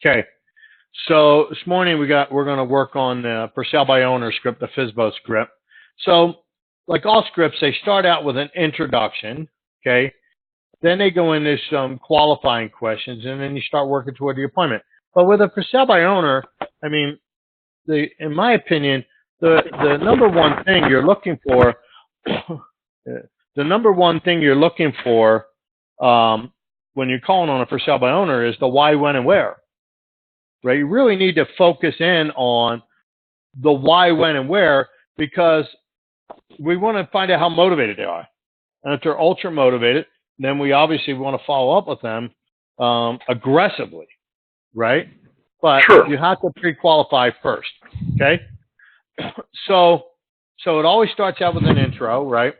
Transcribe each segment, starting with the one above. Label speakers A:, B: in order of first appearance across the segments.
A: Okay. So this morning we're going to work on the for sale by owner script, the Fsbos script. So like all scripts, they start out with an introduction. Okay. Then they go into some qualifying questions, and then you start working toward the appointment. But with a for sale by owner, I mean, in my opinion, the number one thing you're looking for, when you're calling on a for sale by owner is the why, when, and where. Right? You really need to focus in on the why, when, and where, because we want to find out how motivated they are. And if they're ultra motivated, then we obviously want to follow up with them aggressively, right? But
B: Sure.
A: You have to pre-qualify first, okay? So it always starts out with an intro, right?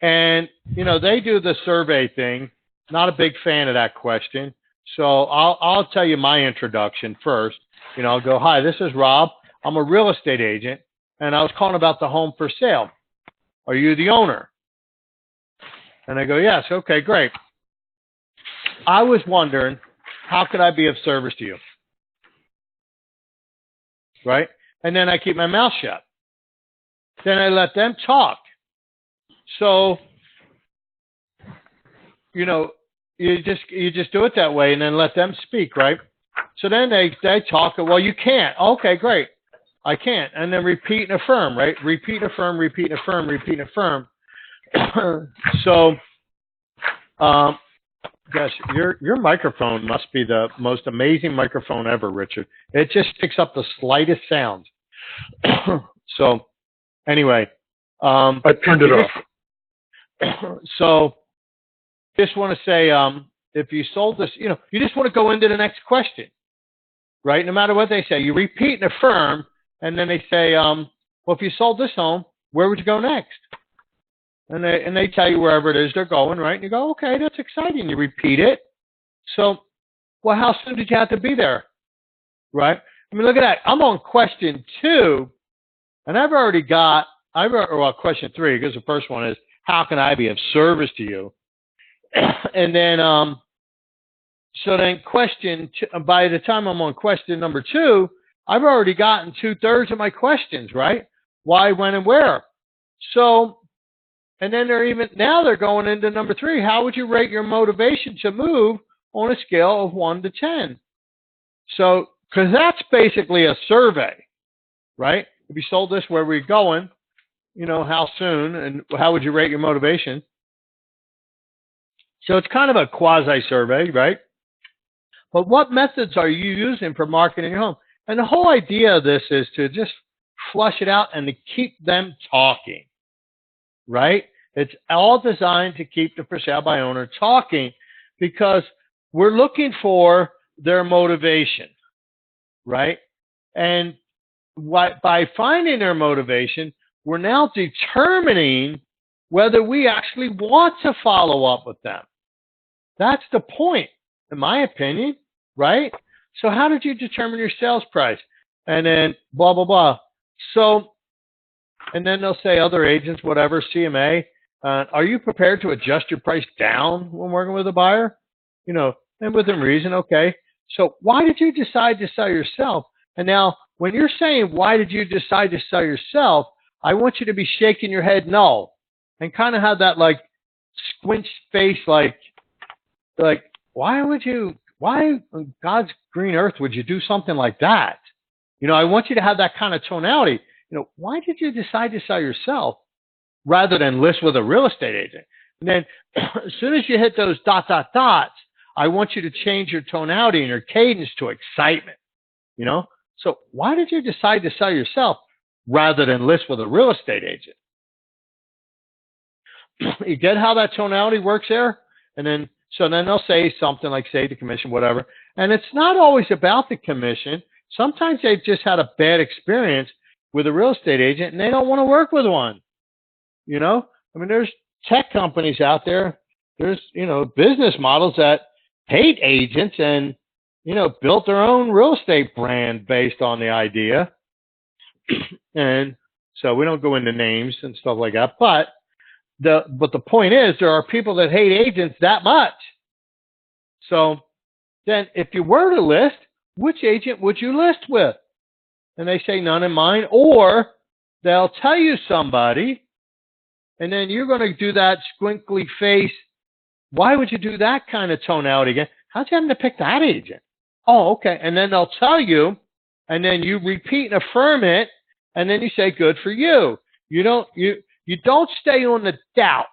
A: And, they do the survey thing. Not a big fan of that question. So I'll tell you my introduction first. I'll go, hi, this is Rob. I'm a real estate agent, and I was calling about the home for sale. Are you the owner? And I go, yes. Okay, great. I was wondering, how could I be of service to you? Right? And then I keep my mouth shut. Then I let them talk. So, you just do it that way and then let them speak, right? So then they talk, well, you can't. Okay, great. I can't. And then repeat and affirm, right? Repeat, affirm, repeat, affirm, repeat, affirm. So, gosh, your microphone must be the most amazing microphone ever, Richard. It just picks up the slightest sounds. So, anyway.
B: I turned it off.
A: So, just want to say, if you sold this, you just want to go into the next question, right? No matter what they say, you repeat and affirm, and then they say, well, if you sold this home, where would you go next? And they tell you wherever it is they're going, right? And you go, okay, that's exciting. You repeat it. So, well, how soon did you have to be there, right? I mean, look at that. I'm on question 2, and I've already got, question 3, because the first one is, how can I be of service to you? And then, so then by the time I'm on question number 2, I've already gotten 2/3 of my questions, right? Why, when, and where. So, and then they're going into number 3. How would you rate your motivation to move on a scale of 1 to 10? So, because that's basically a survey, right? If you sold this, where were you going? How soon, and how would you rate your motivation? So it's kind of a quasi-survey, right? But what methods are you using for marketing your home? And the whole idea of this is to just flush it out and to keep them talking, right? It's all designed to keep the for sale by owner talking, because we're looking for their motivation, right? And by finding their motivation, we're now determining whether we actually want to follow up with them. That's the point, in my opinion, right? So how did you determine your sales price? And then blah, blah, blah. So, and then they'll say other agents, whatever, CMA, are you prepared to adjust your price down when working with a buyer? And within reason, okay. So why did you decide to sell yourself? And now, when you're saying, why did you decide to sell yourself, I want you to be shaking your head no. And kind of have that, like, squinched face, like, why on God's green earth would you do something like that? I want you to have that kind of tonality. Why did you decide to sell yourself rather than list with a real estate agent? And then as soon as you hit those ... dots, I want you to change your tonality and your cadence to excitement. So why did you decide to sell yourself rather than list with a real estate agent? You get how that tonality works there? And then, so then they'll say something like, say the commission, whatever. And it's not always about the commission. Sometimes they've just had a bad experience with a real estate agent and they don't want to work with one. I mean, there's tech companies out there. There's, business models that hate agents and, built their own real estate brand based on the idea. And so we don't go into names and stuff like that. But the point is, there are people that hate agents that much. So then if you were to list, which agent would you list with? And they say, none in mind. Or they'll tell you somebody, and then you're going to do that squinkly face. Why would you do that kind of tonality again? How'd you happen to pick that agent? Oh, okay. And then they'll tell you, and then you repeat and affirm it, and then you say, good for you. You don't stay on the doubt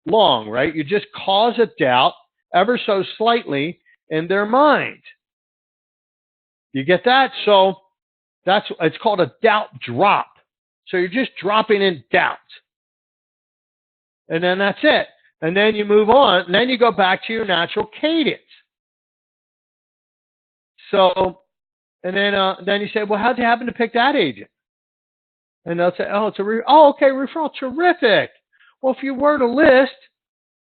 A: long, right? You just cause a doubt ever so slightly in their mind. You get that? So it's called a doubt drop. So you're just dropping in doubt. And then that's it. And then you move on, and then you go back to your natural cadence. So, and then you say, well, how'd you happen to pick that agent? And they'll say, oh, it's okay, referral, terrific. Well, if you were to list,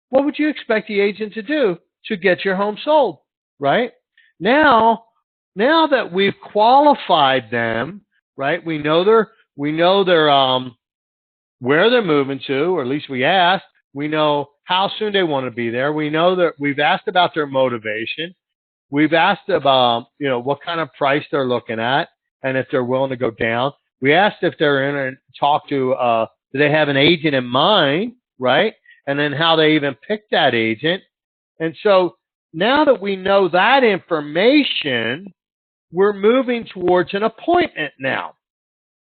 A: what would you expect the agent to do to get your home sold, right? Now that we've qualified them, right? We know they're where they're moving to, or at least we asked. We know how soon they want to be there. We know that we've asked about their motivation. We've asked about, what kind of price they're looking at and if they're willing to go down. We asked if they're in and talk to, do they have an agent in mind, right? And then how they even picked that agent. And so now that we know that information, we're moving towards an appointment now.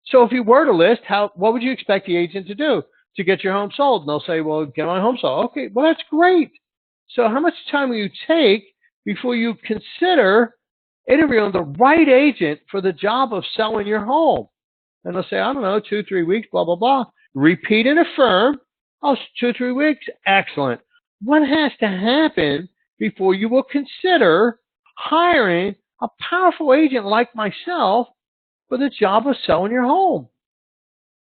A: So if you were to list, what would you expect the agent to do to get your home sold? And they'll say, well, get my home sold. Okay, well, that's great. So how much time will you take before you consider interviewing the right agent for the job of selling your home? And they'll say, I don't know, 2-3 weeks, blah, blah, blah. Repeat and affirm. Oh, 2-3 weeks? Excellent. What has to happen before you will consider hiring a powerful agent like myself for the job of selling your home?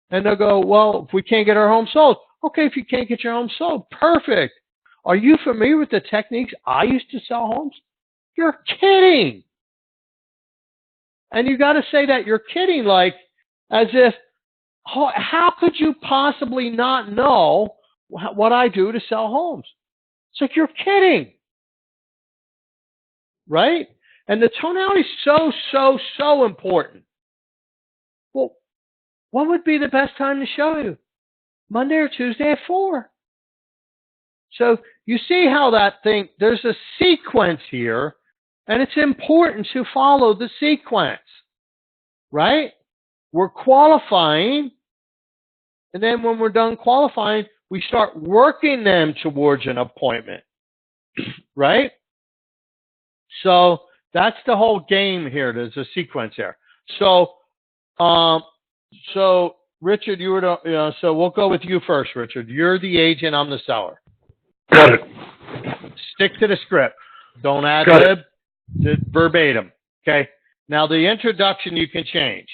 A: And they'll go, well, if we can't get our home sold. Okay, if you can't get your home sold, perfect. Are you familiar with the techniques I used to sell homes? You're kidding. And you got to say that you're kidding, like as if, how could you possibly not know what I do to sell homes? It's like you're kidding. Right? And the tonality is so important. Well, what would be the best time to show you? Monday or Tuesday at 4. So you see how there's a sequence here, and it's important to follow the sequence, right? We're qualifying, and then when we're done qualifying, we start working them towards an appointment, right? So that's the whole game here. There's a sequence here. So Richard, so we'll go with you first, Richard. You're the agent, I'm the seller.
B: Got it.
A: Stick to the script. Don't ad lib, verbatim. Okay. Now the introduction you can change.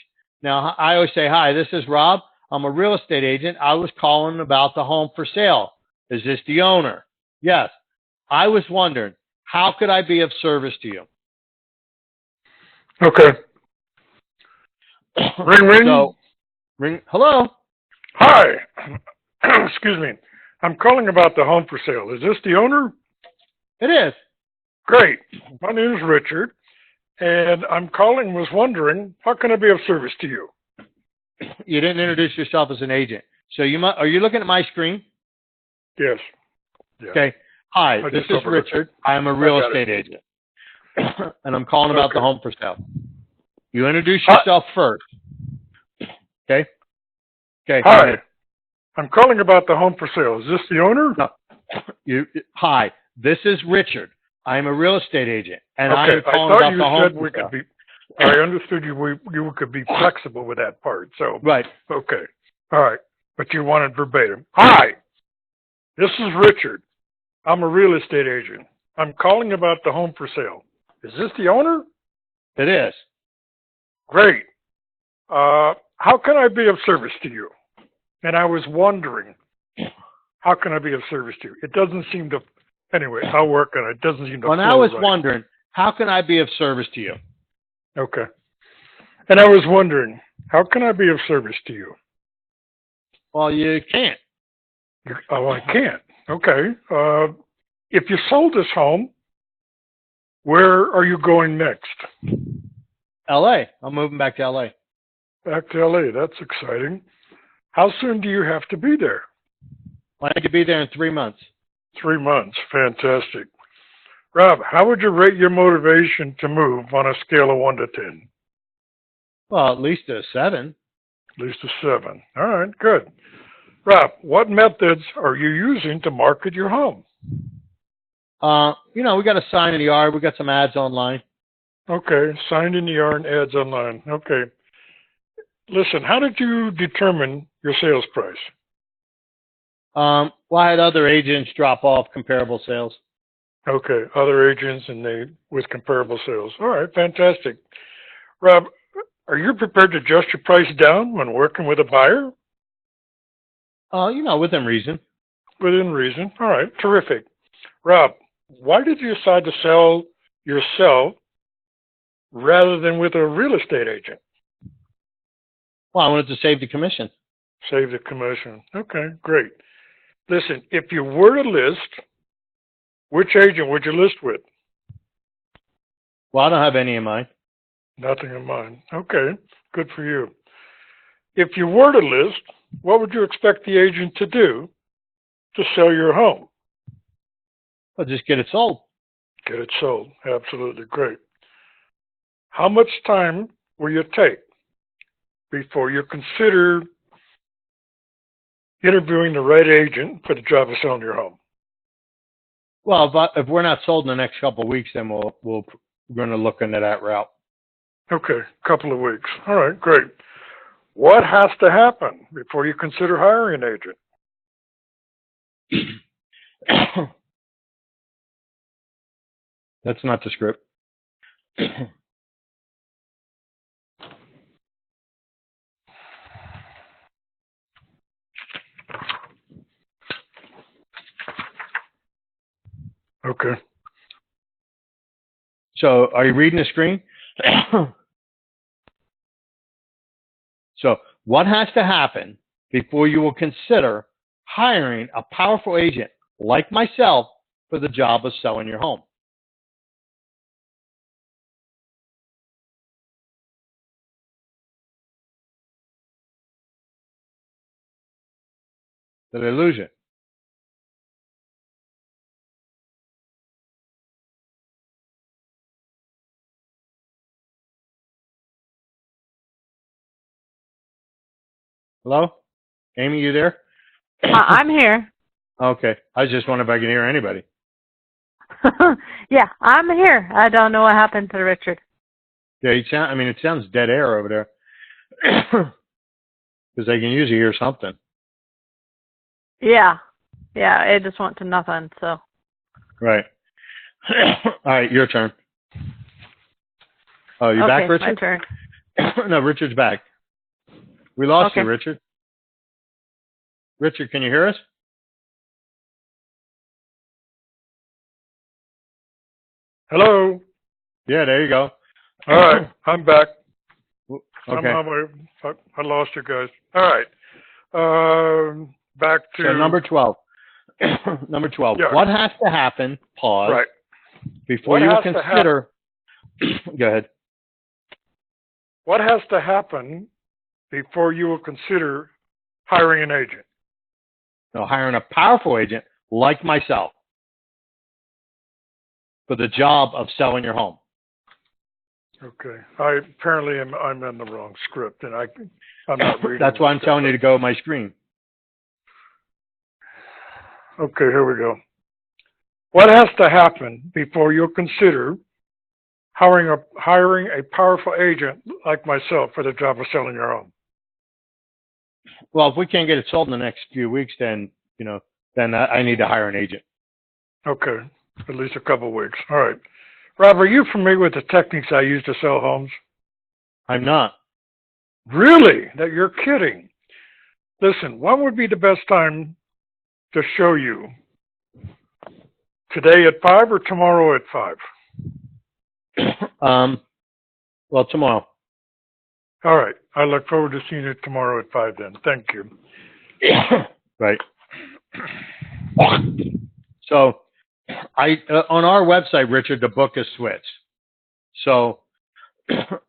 A: Now I always say, hi, this is Rob. I'm a real estate agent. I was calling about the home for sale. Is this the owner? Yes. I was wondering, how could I be of service to you?
B: Okay. Ring, ring.
A: So, ring. Hello.
B: Hi. Excuse me. I'm calling about the home for sale. Is this the owner?
A: It is.
B: Great. My name is Richard, and I'm calling, was wondering, how can I be of service to you?
A: You didn't introduce yourself as an agent. So are you looking at my screen?
B: Yes. Yeah.
A: Okay. Hi, this is Richard. I am a real estate agent. And I'm calling about the home for sale. You introduce yourself first. Okay? Okay.
B: Hi. I'm calling about the home for sale. Is this the owner?
A: No. Hi, this is Richard. I'm a real estate agent. And I'm calling about the home for sale.
B: I understood you could be flexible with that part. So
A: right.
B: Okay. All right. But you wanted verbatim. Hi. This is Richard. I'm a real estate agent. I'm calling about the home for sale. Is this the owner?
A: It is.
B: Great. How can I be of service to you? And I was wondering, how can I be of service to you? It doesn't seem to, anyway, I'll work on it. It doesn't seem to.
A: When I was wondering, how can I be of service to you?
B: Okay. And I was wondering, how can I be of service to you?
A: Well, you can't.
B: Oh, I can't. Okay. If you sold this home, where are you going next?
A: LA. I'm moving back to LA.
B: Back to LA. That's exciting. How soon do you have to be there?
A: I need to be there in 3 months.
B: 3 months. Fantastic. Rob, how would you rate your motivation to move on a scale of 1 to 10?
A: Well, at least a 7.
B: At least a 7. All right, good. Rob, what methods are you using to market your home?
A: We got a sign in the yard. We got some ads online.
B: Okay, signed in the yard, ads online. Okay. Listen, how did you determine your sales price?
A: Well, I had other agents drop off comparable sales.
B: Okay, other agents and they with comparable sales. All right, fantastic. Rob, are you prepared to adjust your price down when working with a buyer?
A: Within reason.
B: Within reason. All right, terrific. Rob, why did you decide to sell yourself rather than with a real estate agent?
A: Well, I wanted to save the commission.
B: Save the commission. Okay, great. Listen, if you were to list, which agent would you list with?
A: Well, I don't have any in mind.
B: Nothing in mind. Okay, good for you. If you were to list, what would you expect the agent to do to sell your home?
A: Well, just get it sold.
B: Get it sold. Absolutely great. How much time will you take before you consider interviewing the right agent for the job of selling your home?
A: Well, if we're not sold in the next couple of weeks, then we're going to look into that route.
B: Okay, couple of weeks. All right, great. What has to happen before you consider hiring an agent?
A: That's not the script.
B: Okay.
A: So, are you reading the screen? So, what has to happen before you will consider hiring a powerful agent like myself for the job of selling your home? Did I lose you? Hello? Amy, you there?
C: I'm here.
A: Okay. I was just wondering if I can hear anybody.
C: Yeah, I'm here. I don't know what happened to Richard.
A: Yeah, it sounds dead air over there. Because they can usually hear something.
C: Yeah. Yeah, it just went to nothing, so.
A: Right. All right, your turn. Oh, you back, Richard?
C: My turn.
A: No, Richard's back. We lost you,
C: Okay.
A: Richard. Richard, can you hear us?
B: Hello.
A: Yeah, there you go.
B: All right, I'm back.
A: Okay.
B: Somehow I lost you guys. All right. Back to
A: So number 12. Number 12.
B: Yeah.
A: What has to happen, pause,
B: right.
A: before
B: What
A: you
B: has to
A: consider... Go ahead.
B: What has to happen before you will consider hiring an agent?
A: No, hiring a powerful agent like myself for the job of selling your home.
B: Okay. I'm in the wrong script, and I'm not reading.
A: That's why I'm telling you to go to my screen.
B: Okay, here we go. What has to happen before you'll consider hiring a powerful agent like myself for the job of selling your home?
A: Well, if we can't get it sold in the next few weeks, then I need to hire an agent.
B: Okay, at least a couple of weeks. All right. Rob, are you familiar with the techniques I use to sell homes?
A: I'm not.
B: Really? That you're kidding. Listen, when would be the best time to show you? Today at 5 or tomorrow at 5?
A: Well, tomorrow.
B: All right. I look forward to seeing you tomorrow at 5 then. Thank you.
A: Right. So, on our website, Richard, the book is switched. So,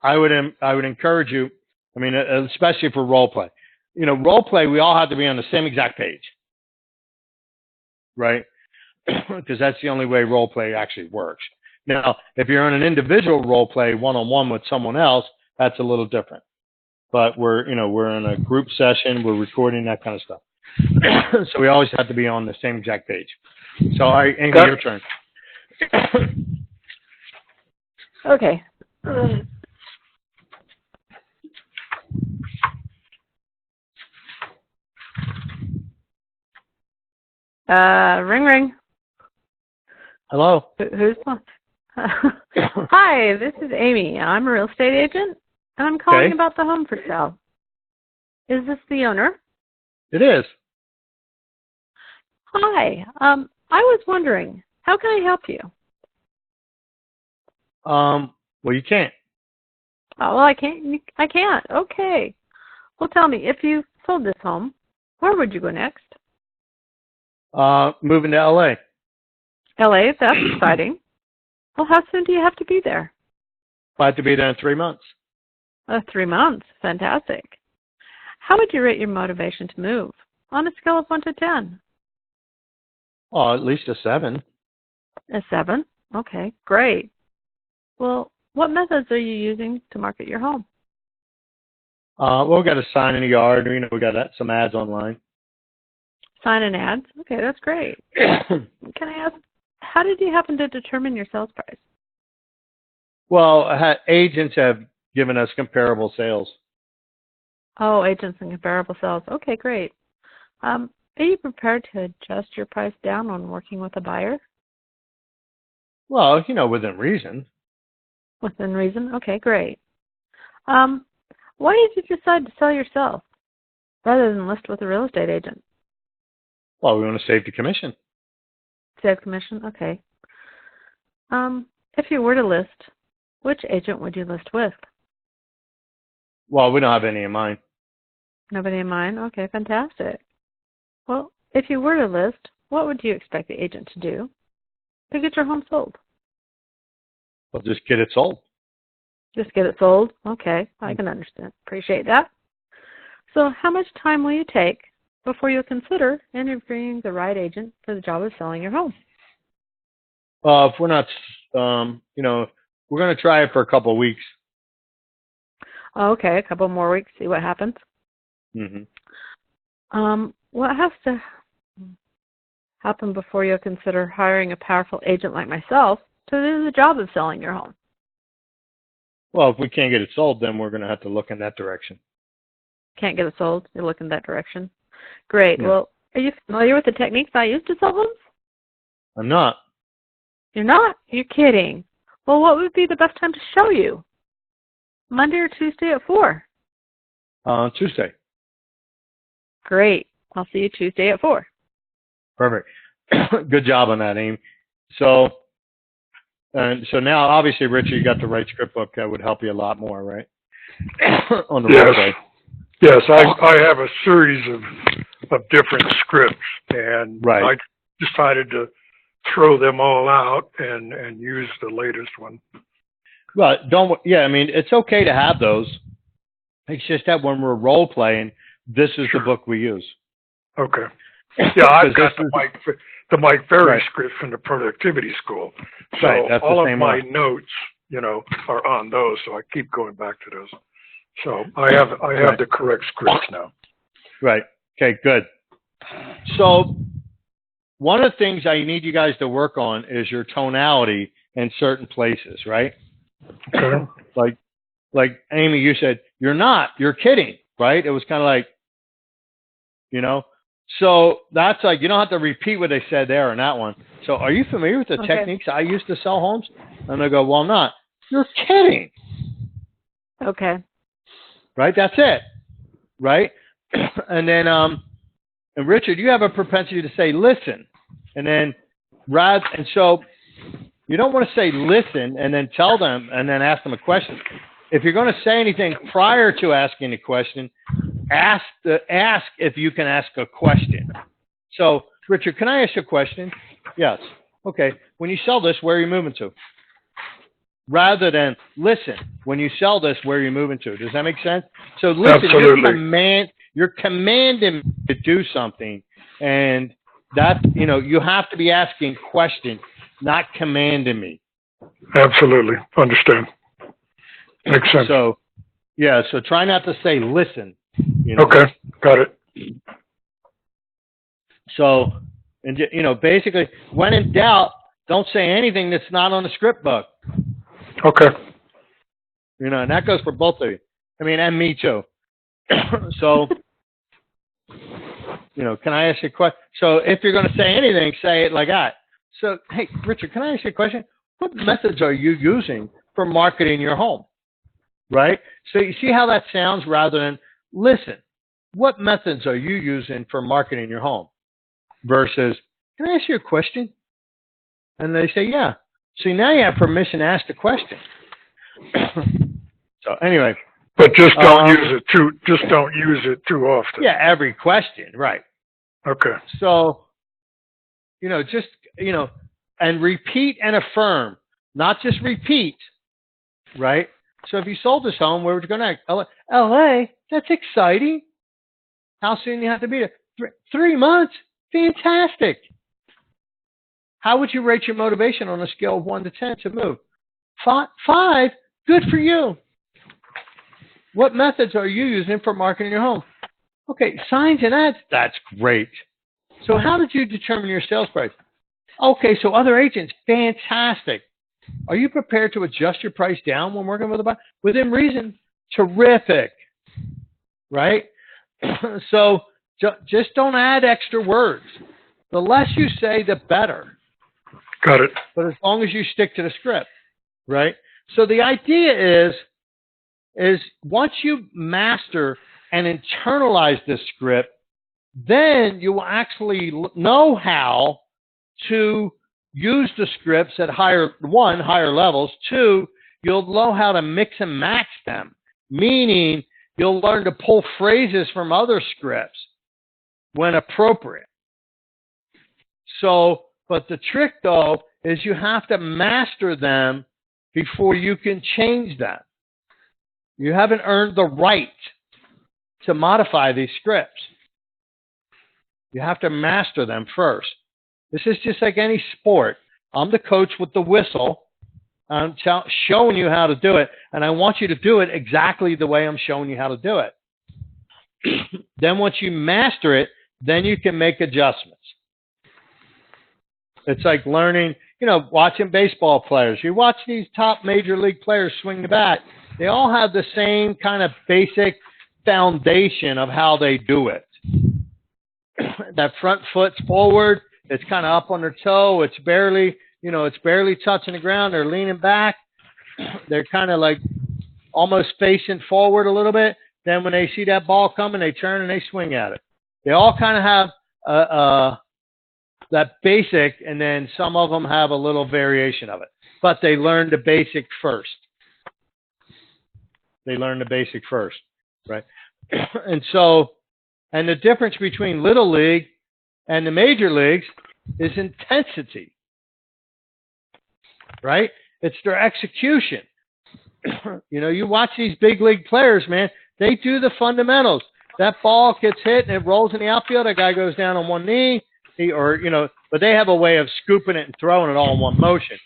A: I would encourage you. I mean, especially for role play. You know, role play, we all have to be on the same exact page, right? Because that's the only way role play actually works. Now, if you're in an individual role play one-on-one with someone else, that's a little different. But we're in a group session, we're recording, that kind of stuff. So we always have to be on the same exact page. So, all right, Amy, your turn.
C: Okay. Ring, ring.
A: Hello.
C: Who's on? Hi, this is Amy. I'm a real estate agent, and I'm calling about the home for sale. Is this the owner?
A: It is.
C: Hi. I was wondering, how can I help you?
A: Well, you can't.
C: Oh, well, I can't. I can't. Okay. Well, tell me, if you sold this home, where would you go next?
A: Moving to LA.
C: LA, that's exciting. Well, how soon do you have to be there?
A: I have to be there in 3 months.
C: 3 months. Fantastic. How would you rate your motivation to move on a scale of 1 to 10?
A: Oh, at least a 7.
C: A 7? Okay, great. Well, what methods are you using to market your home?
A: Well, we got a sign in the yard. You know, we got some ads online.
C: Sign and ads? Okay, that's great. Can I ask, how did you happen to determine your sales price?
A: Well, agents have given us comparable sales.
C: Oh, agents and comparable sales. Okay, great. Are you prepared to adjust your price down when working with a buyer?
A: Well, you know, within reason.
C: Within reason? Okay, great. Why did you decide to sell yourself rather than list with a real estate agent?
A: Well, we want to save the commission.
C: Save commission? Okay. If you were to list, which agent would you list with?
A: Well, we don't have any in mind.
C: Nobody in mind? Okay, fantastic. Well, if you were to list, what would you expect the agent to do to get your home sold?
A: Well, just get it sold.
C: Just get it sold? Okay, I can understand. Appreciate that. So how much time will you take before you'll consider interviewing the right agent for the job of selling your home?
A: If we're not, you know, we're going to try it for a couple of weeks.
C: Okay, a couple more weeks, see what happens.
A: Mm-hmm.
C: What has to happen before you'll consider hiring a powerful agent like myself to do the job of selling your home?
A: Well, if we can't get it sold, then we're going to have to look in that direction.
C: Can't get it sold? You're looking that direction. Great.
A: Yeah.
C: Well, are you familiar with the techniques I use to sell homes?
A: I'm not.
C: You're not? You're kidding. Well, what would be the best time to show you? Monday or Tuesday at 4?
A: Tuesday.
C: Great. I'll see you Tuesday at 4.
A: Perfect. Good job on that, Amy. So now, obviously, Richard, you got the right script book. That would help you a lot more, right? On the website.
B: Yes, I have a series of different scripts, and I decided to throw them all out and use the latest one.
A: Well, I mean, it's okay to have those. It's just that when we're role playing, this is the book we use.
B: Okay. Yeah, I've got the Mike Ferry script from the Productivity School. So all of my notes, you know, are on those. So I keep going back to those. So I have the correct scripts now.
A: Right. Okay, good. So one of the things I need you guys to work on is your tonality in certain places, right?
B: Okay.
A: Like Amy, you said, you're kidding, right? It was kind of like, you know, so that's like, you don't have to repeat what they said there in that one. So are you familiar with the techniques I use to sell homes? And they go, well, I'm not. You're kidding.
C: Okay.
A: Right? That's it. Right? And then, and Richard, you have a propensity to say, listen. And then, and so you don't want to say listen and then tell them and then ask them a question. If you're going to say anything prior to asking a question, ask if you can ask a question. So, Richard, can I ask you a question? Yes. Okay. When you sell this, where are you moving to? rather than listen. When you sell this, where are you moving to? Does that make sense? So listen,
B: Absolutely.
A: you're commanding me to do something, and that you have to be asking questions, not commanding me.
B: Absolutely. Understand. Makes sense.
A: So yeah, so try not to say listen.
B: Okay. Got it.
A: So, and basically, when in doubt, don't say anything that's not on the script book.
B: Okay.
A: And that goes for both of you. I mean, and me too. So, can I ask you a question? So, if you're going to say anything, say it like that. So, hey, Richard, can I ask you a question? What methods are you using for marketing your home? Right? So, you see how that sounds rather than listen. What methods are you using for marketing your home? Versus, can I ask you a question? And they say, yeah. See, now you have permission to ask the question. So anyway.
B: But just don't use it too. Just don't use it too often.
A: Yeah, every question, right?
B: Okay.
A: So, just and repeat and affirm, not just repeat, right? So if you sold this home, where would you go next? LA. That's exciting. How soon do you have to be there? 3 months. Fantastic. How would you rate your motivation on a scale of 1 to 10 to move? 5. Good for you. What methods are you using for marketing your home? Okay, signs and ads. That's great. So how did you determine your sales price? Okay, so other agents. Fantastic. Are you prepared to adjust your price down when working with a buyer? Within reason. Terrific. Right? So just don't add extra words. The less you say, the better.
B: Got it.
A: But as long as you stick to the script, right? So the idea is once you master and internalize this script, then you will actually know how to use the scripts at higher levels. 2, you'll know how to mix and match them, meaning you'll learn to pull phrases from other scripts when appropriate. So, but the trick, though, is you have to master them before you can change them. You haven't earned the right to modify these scripts. You have to master them first. This is just like any sport. I'm the coach with the whistle. I'm showing you how to do it, and I want you to do it exactly the way I'm showing you how to do it. Then once you master it, then you can make adjustments. It's like learning, watching baseball players. You watch these top major league players swing the bat. They all have the same kind of basic foundation of how they do it. That front foot's forward. It's kind of up on their toe. It's barely touching the ground. They're leaning back. They're kind of like almost facing forward a little bit. Then when they see that ball coming, they turn and they swing at it. They all kind of have that basic, and then some of them have a little variation of it. But they learn the basic first. Right? And the difference between Little League and the major leagues is intensity. Right? It's their execution. You watch these big league players, man, they do the fundamentals. That ball gets hit and it rolls in the outfield. That guy goes down on one knee, but they have a way of scooping it and throwing it all in one motion.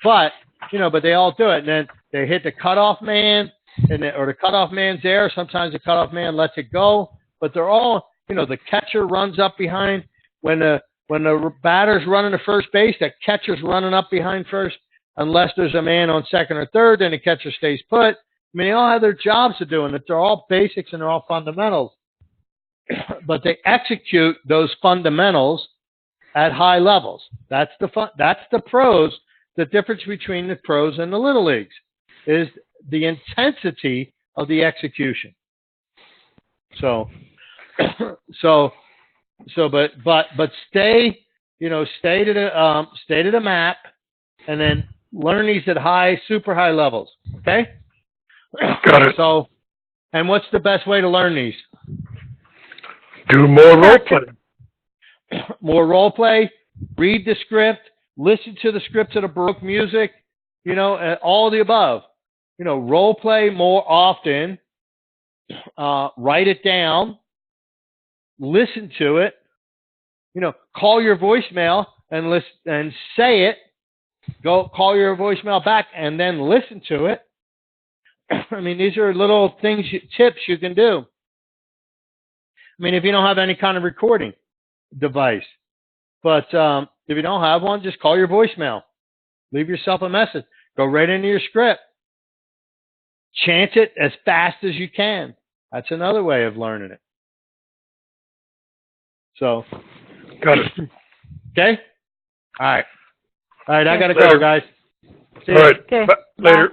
A: but they all do it. And then they hit the cutoff man, or the cutoff man's there. Sometimes the cutoff man lets it go. But they're all, the catcher runs up behind. When the batter's running to first base, that catcher's running up behind first. Unless there's a man on second or third, then the catcher stays put. I mean, they all have their jobs to do, and they're all basics and they're all fundamentals. But they execute those fundamentals at high levels. That's the pros. The difference between the pros and the little leagues is the intensity of the execution. But stay to the map, and then learn these at super high levels. Okay.
B: Got it.
A: So, and what's the best way to learn these?
B: Do more role play.
A: More role play. Read the script. Listen to the script to the Baroque music. all the above. Role play more often. Write it down. Listen to it. Call your voicemail and listen and say it. Go call your voicemail back and then listen to it. I mean, these are little things, tips you can do. I mean, if you don't have any kind of recording device, but if you don't have one, just call your voicemail. Leave yourself a message. Go right into your script. Chant it as fast as you can. That's another way of learning it. So,
B: got it.
A: Okay? All right. I got to
B: Later.
A: go, guys. See
B: All right.
C: Okay.
B: Later.